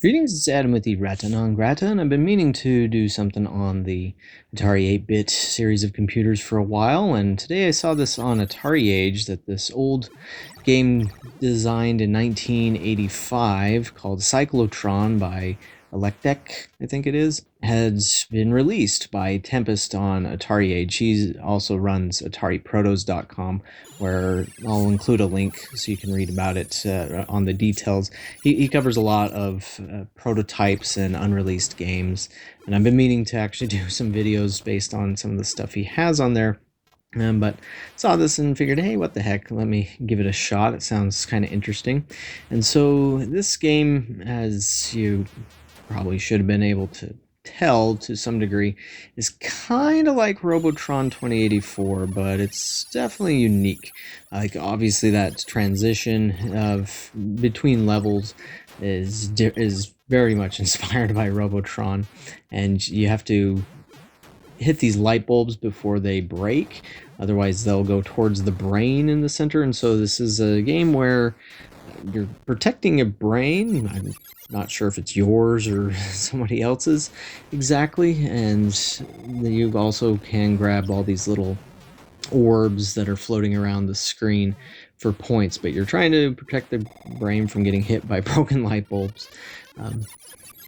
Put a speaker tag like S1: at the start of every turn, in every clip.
S1: Greetings, it's Adam with Errata Non Grata, and I've been meaning to do something on the Atari 8-bit series of computers for a while, and today I saw this on Atari Age, that this old game designed in 1985 called Psyclotron by Electek, I think it is, has been released by Tempest on Atari Age. He also runs AtariProtos.com, where I'll include a link so you can read about it on the details. He covers a lot of prototypes and unreleased games, and I've been meaning to actually do some videos based on some of the stuff he has on there. But saw this and figured, hey, what the heck, let me give it a shot. It sounds kind of interesting. And so this game, as you probably should have been able to tell to some degree, is kind of like Robotron 2084, but it's definitely unique. Like, obviously that transition of between levels is very much inspired by Robotron, and you have to hit these light bulbs before they break, otherwise they'll go towards the brain in the center. And so this is a game where you're protecting a brain. I'm not sure if it's yours or somebody else's exactly, and you also can grab all these little orbs that are floating around the screen for points, but you're trying to protect the brain from getting hit by broken light bulbs.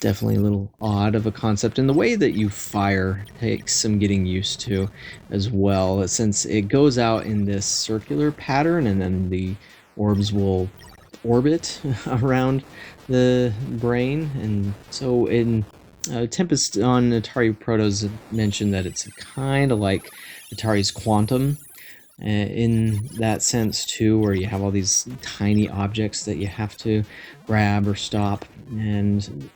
S1: Definitely a little odd of a concept, and the way that you fire takes some getting used to as well, since it goes out in this circular pattern and then the orbs will orbit around the brain. And so in Tempest on Atari Protos mentioned that it's kind of like Atari's Quantum in that sense too, where you have all these tiny objects that you have to grab or stop and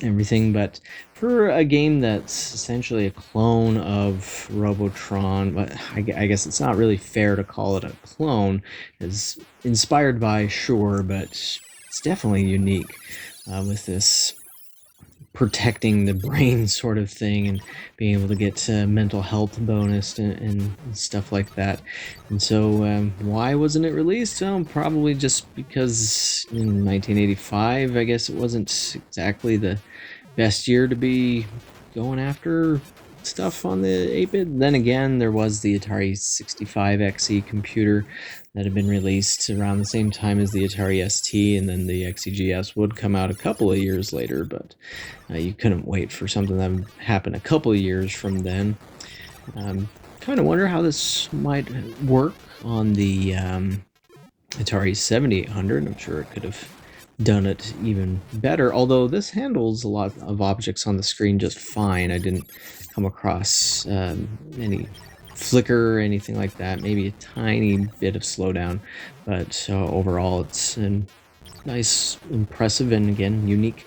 S1: everything. But for a game that's essentially a clone of Robotron, but I guess it's not really fair to call it a clone. It's inspired by, sure, but it's definitely unique with this protecting the brain sort of thing and being able to get mental health bonus and stuff like that. And so why wasn't it released? Well, probably just because in 1985, I guess it wasn't exactly the best year to be going after stuff on the 8-bit. Then again, there was the Atari 65XE computer that had been released around the same time as the Atari ST, and then the XEGS would come out a couple of years later, but you couldn't wait for something that would happen a couple of years from then. Kind of wonder how this might work on the Atari 7800. I'm sure it could have done it even better, although this handles a lot of objects on the screen just fine. I didn't come across any flicker or anything like that, maybe a tiny bit of slowdown, but overall it's a nice, impressive, and again unique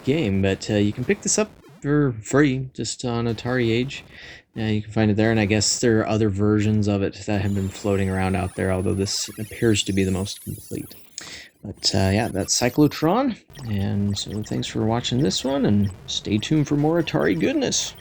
S1: game. But you can pick this up for free just on Atari Age. You can find it there, and I guess there are other versions of it that have been floating around out there, although this appears to be the most complete. But yeah, that's Psyclotron, and so thanks for watching this one, and stay tuned for more Atari goodness.